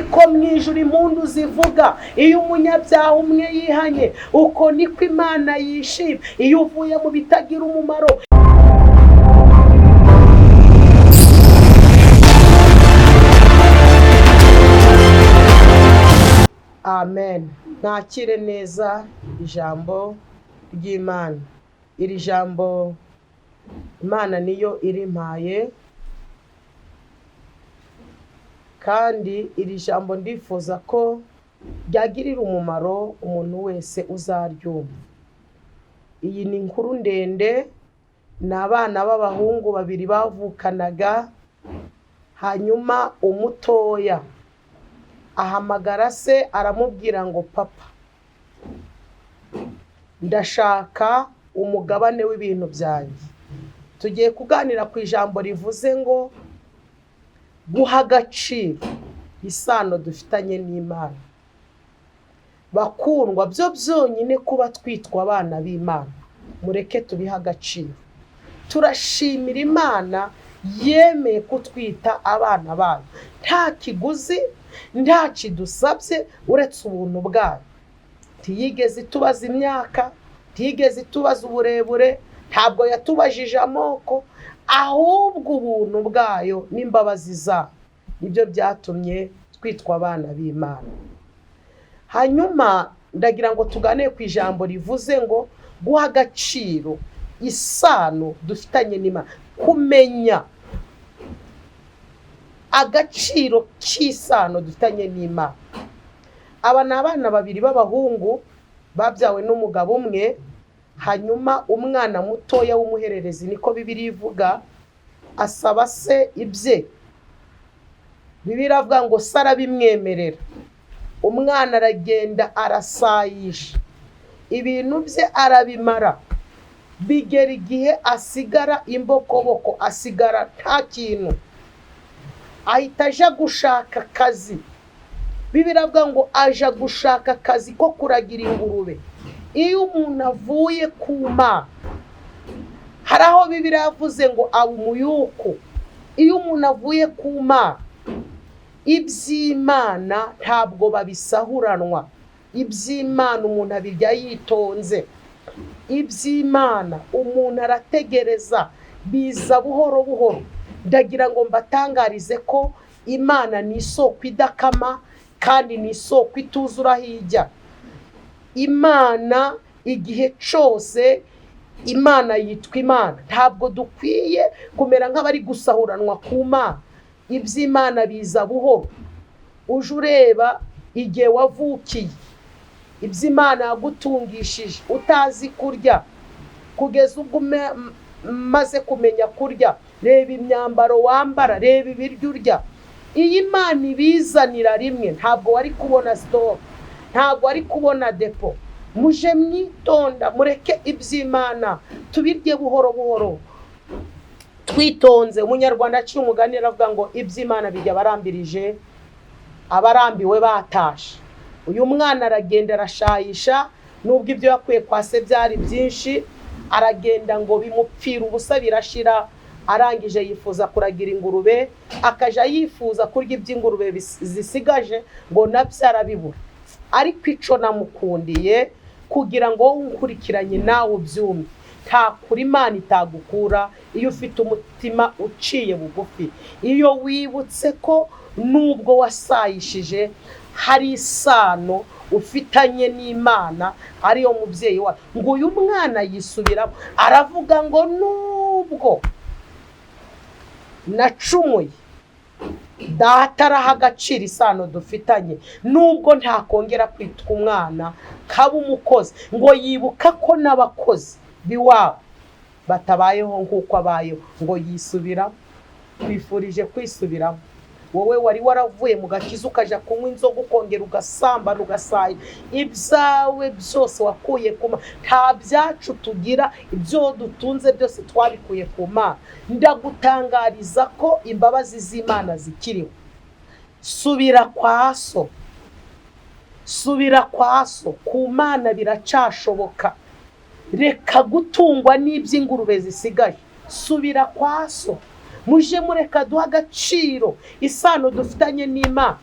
ko mwijuru impundu zivuga iyo umunyabyaha umwe yihanye, uko niko Imana yishima iyo uvuye mu bitagira umumaro. Amen. Nakire neza ijambo ry'Imana. Iri jambo Imana niyo irimpaye, kandi iri jambo ndifuza ko ryagirira umumaro umuntu wese uzaryumva. Iyi ni inkuru ndende, n'abana b'abahungu babiri bavukanaga, hanyuma umutoya ahamagara se aramubwira ngo papa, ndashaka umugabane w'ibintu byanjye. Tugiye kuganira ku ijambo rivuze ngo guha agaciro, isano dufitanye n'Imana. Bakundwa, byo byonyine kuba twitwa abana b'Imana, mureke tubiha agaciro. Turashimira Imana yemeye kutwita abana bayo, nta kiguzi nta kidusabye uretse ubuntu bwayo. Ntiyigeze itubaza imyaka, ntiyigeze itubaza uburebure, ntabwo yatubajije amoko, ahubwo ubuntu bwayo n'imbabazi zayo nibyo byatumye twitwa abana b'Imana. Hanyuma ndagira ngo tugane ku ijambo rivuze ngo guha agaciro, isano dufitanye n'Imana. Kumenya agaciro k'isano dufitanye n'Imana. Aba ni abana babiri b'abahungu babyawe n'umugabo umwe, hanyuma umwana mutoya w'umuhererezi, niko Bibiliya ivuga, asaba se ibye. Bibiliya ivuga ngo se arabimwemerera. Umwana aragenda arasayisha ibintu bye arabimara, bigera igihe asigara imbokoboko, asigara nta kintu, ahita aja gushaka akazi. Bibiliya ivuga ngo aja gushaka akazi ko kuragira ingurube. Iyo umuntu avuye ku Mana, hari aho Bibiliya yavuze ngo aba umuyuko. Iyo umuntu avuye ku Mana, iby'Imana ntabwo babisahuranwa. Iby'Imana umuntu abirya yitonze. Iby'Imana umuntu arategereza, biza buhoro buhoro. Ndagira ngo mbatangarize ko Imana ni isoko idakama, kandi ni isoko ituzura hirya. Imana igihe cyose Imana yitwa Imana. Ntabwo dukwiye kumera nk'abari gusahuranwa ku Mana. Iby'Imana biza buhoro. Uje ureba igihe wavukiye, iby'Imana yagutungishije utazi kurya, kugeza ubwo maze kumenya kurya. Reba imyambaro wambara, reba ibiryo urya. Iyi Imana ibizanira rimwe, ntabwo wari kubona stop, ntabwo wari kubona depo. Muje mwitonda, mureke iby'Imana tubirye buhoro buhoro twitonze. Umunyarwanda aciye umugani aravuga ngo iby'Imana bijya barambirije, abarambiwe batashe. Uyu mwana aragenda arashayisha, nubwo ibyo yakuye kwa se byari byinshi, aragenda ngo bimupfira ubusa birashira. Arangije yifuza kuragira ingurube, akaja yifuza kurya iby'ingurube zisigaje, ngo nabyo arabibura. Ariko ico namukundiye kugira ngo unkurikiranye nawe ubyumve, nta kuri Imana itagukura iyo ufite umutima uciye bugufi. Iyo wibutse ko nubwo wasayishije hari isano ufitanye n'Imana, ariyo mubyeyi wawe. Ngo uyu mwana yisubiramo aravuga ngo nubwo nacumuye, data araha agaciro isano dufitanye, nubwo ntakongera kwitwa umwana kaba umukozi. Ngo yibuka ko n'abakozi biwabo batabayeho nk'uko abayeho, ngo yisubiramo. Twifurije kwisubiramo. Wowe wari waravuye mu gakiza ukaja kunywa inzoga, ukongera ugasambana ugasaya, ibyawe byose wakuye ku Mana. Nta byacu tugira, ibyo dutunze byose twabikuye ku Mana. Ndagutangariza ko imbabazi z'Imana zikiriho. Subira kwa so, subira kwa so, ku Mana biracashoboka. Reka gutungwa n'iby'ingurube zisigaye, subira kwa so. Muje mureka duha agaciro isano dufitanye n'Imana.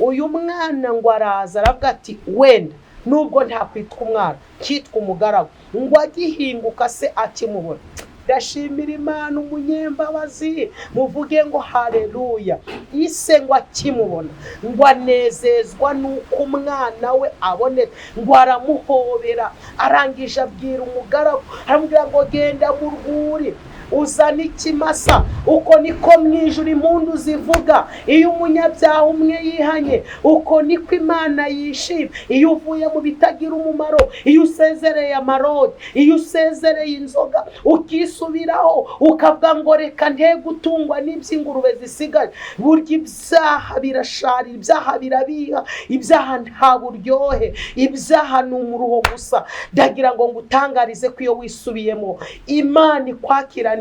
uyu mwana ngo araza aravuga ati wenda nubwo ntakwitwa umwana kitwa umugaragu, ngo agihinguka se akimubona. Ndashimira Imana umunyembabazi, muvuge ngo haleluya. Ise ngo akimubona ngo anezezwa nuko umwana we abonetse, ngo aramuhobera, arangije abwira umugaragu aramubwira ngo genda mu rwuri uzana ikimasa. Uko niko mu ijuru impundu zivuga iyo umunyabyaha umwe yihanye, uko niko Imana yishima iyo uvuye mu bitagira umumaro, iyo usezereye amarode, iyo usezereye inzoga, ukisubiraho ukavuga ngo reka nte gutungwa n'iby'ingurube zisigaye. Burya ibyaha birasharira, ibyaha birabiha, ibyaha nta buryohe, ibyaha ni umuruho gusa. Ndagira ngo ngutangarize ko iyo wisubiyemo Imana ikwakira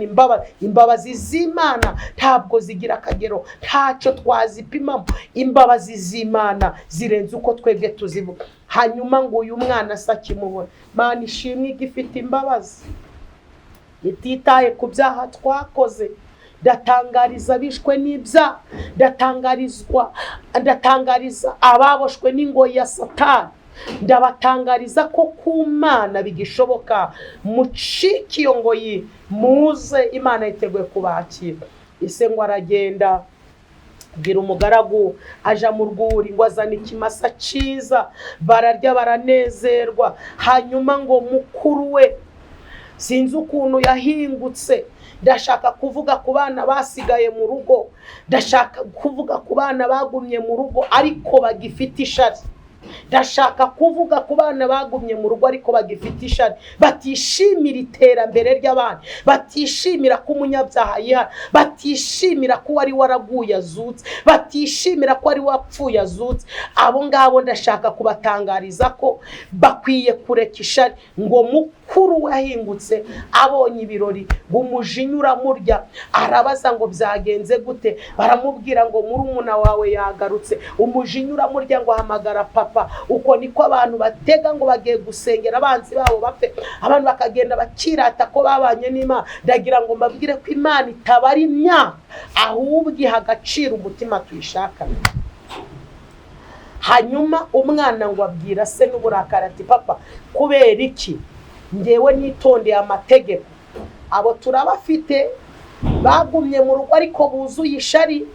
imbabazi z'Imana ntabwo zigira akagero, ntacyo twazipimamo. Imbabazi z'Imana zirenze uko twebwe tuzivuga. Hanyuma ngo uyu mwana se akimubona, Imana ishimwe igifite imbabazi ititaye ku byaha twakoze. Ndatangariza abishwe n'ibyaha, ndatangariza ababoshwe n'ingoyi ya Satani, ndabatangariza ko ku Mana bigishoboka. Mucike iyo ngoyi, muze, Imana yiteguye kubakira. Ise ngo aragenda bwira umugaragu, aja mu rwuri ngo azana ikimasa cyiza, bararya baranezerwa. Hanyuma ngo mukuru we sinzi ukuntu yahingutse. Ndashaka kuvuga ku bana basigaye mu rugo, ndashaka kuvuga ku bana bagumye mu rugo ariko bagifite ishari. Ndashaka kuvuga ku bana bagumye mu rugo ariko bagifite ishari, batishimira iterambere ry'abandi, batishimira ko umunyabyaha yihana, batishimira ko wari waraguye azutse, batishimira ko wari wapfuye azutse. Abo ngabo ndashaka kubatangariza ko bakwiye kureka ishari. Ngo mukuru wahingutse abonye ibirori, umujinya uramurya, arabaza ngo byagenze gute. Baramubwira ngo murumuna wawe yagarutse. Umujinya uramurya ngo hamagara papa. Uko niko abantu batega ngo bagiye gusengera abanzi babo bapfe, abantu bakagenda bakirata ko babanye n'Imana. Ndagira ngo mbabwire ko Imana itabara imyaka, ahubwo iha agaciro umutima tuyishakana. Hanyuma umwana ngo abwira se n'uburakari ati papa, kubera iki ngewe nitondeye amategeko, abo turabafite bagumye mu rugo ariko buzuye ishari,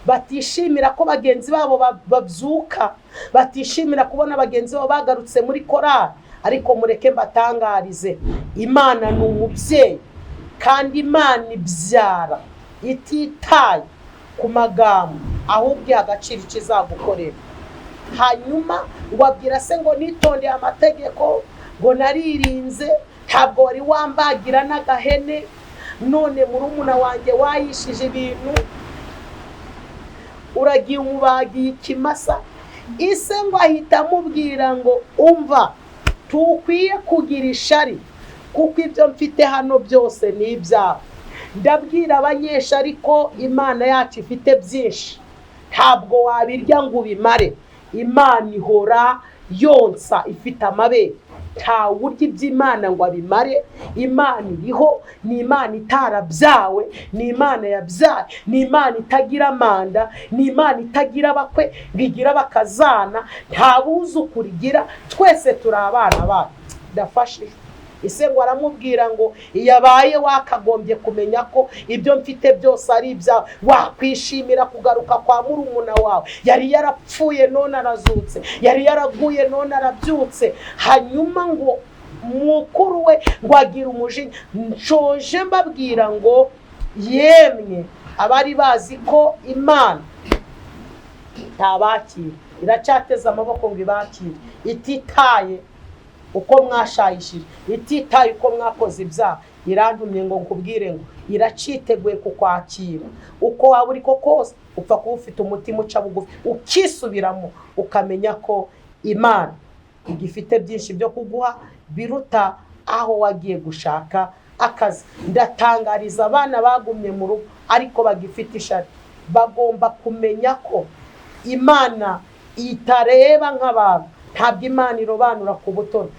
batishimira ko bagenzi babo babyuka, batishimira kubona bagenzi babo bagarutse muri korali. Ariko mureke mbatangarize, Imana ni umubyeyi, kandi Imana ibyara ititaye ku magambo, ahubwo iha agaciro ikizagukorera. Hanyuma ngo abwira se ngo nitondeye amategeko, ngo naririnze, ntabwo wari wambagira n'agahene, none murumuna wanjye wayishije ibintu, uragiye umubagiye ikimasa. Ise ngo ahita amubwira ngo umva, tukwiye kugira ishari kuko ibyo mfite hano byose ni ibyawe. Ndabwira abanyeshari ko Imana yacu ifite byinshi, ntabwo wabirya ngo ubimare. Imana ihora yonsa, ifite amabere, nta urya iby'Imana ngo abimare. Imana iriho, ni Imana itarabyawe, ni Imana yabyaye, ni Imana itagira manda, ni Imana itagira abakwe bigira bakazana, nta buzukuru igira, twese turi abana bayo. Ndafashije. Ise ngo aramubwira ngo yabaye wakagombye kumenya ko ibyo mfite byose ari ibyawe, wakwishimira kugaruka kwa murumuna wawe, yari yarapfuye none arazutse, yari yaraguye none arabyutse. Hanyuma ngo mukuru we ngo agira umujinya. Nshoje mbabwira ngo yemwe abari bazi ko Imana ntabakira, iracyateza amaboko ngo ibakire, ititaye uko mwashayishije, ititaye uko mwakoze ibyaha. Irandumye ngo nkubwire ngo iraciteguye kukwakira uko waba uri ko kose. Upfa kuba ufite umutima uca bugufi, ukisubiramo, ukamenya ko Imana igifite byinshi byo kuguha biruta aho wagiye gushaka akazi. Ndatangariza abana bagumye mu rugo ariko bagifite ishari, bagomba kumenya ko Imana itareba nk'abantu. Ntabwo Imana irobanura ku butoni,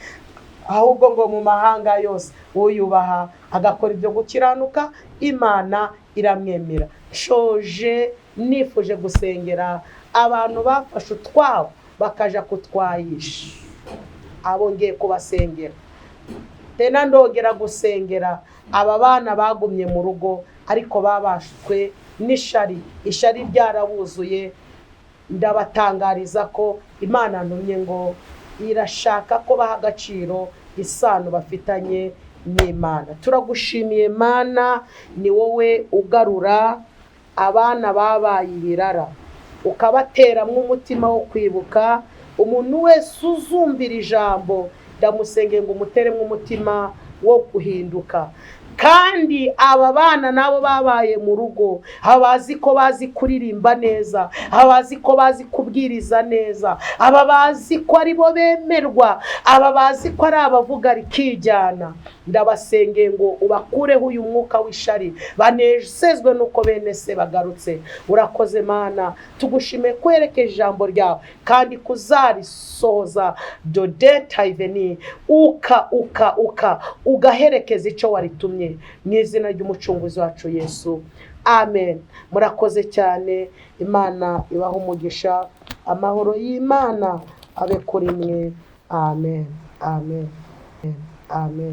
ahubwo ngo mu mahanga yose uyubaha agakora ibyo gukiranuka, Imana iramwemera. Nshoje nifuje gusengera abantu bafashe utwabo bakaja kutwayisha, abo ngiye kubasengera. Tena ndongera gusengera aba bana bagumye mu rugo ariko babashwe n'ishari, ishari ryarabuzuye. Ndabatangariza ko Imana ntumye ngo irashaka ko baha agaciro isano bafitanye n'Imana. Turagushimiye Mana, ni wowe ugarura abana babaye ibirara ukabateramwo umutima wo kwibuka. Umuntu wese uzumvira ijambo ndamusenge ngo umuteremwo umutima wo guhinduka. Kandi aba bana nabo babaye mu rugo, abazi ko bazi kuririmba neza, abazi ko bazi kubwiriza neza, aba bazi ko ari bo bemerwa, aba bazi ko ari abavuga rikijyana, ndabasengeye ngo ubakureho uyu mwuka w'ishari, banezezwe nuko bene se bagarutse. Urakoze Mana, tugushime kwerekeje ijambo ryawe kandi kuzarisohoza dodetayveni ugaherekeza icyo waritumye, mu izina ry'umucunguzi wacu Yesu, amen. Murakoze cyane, Imana ibaha umugisha, amahoro y'Imana abe kuri mwe, amen, amen, amen.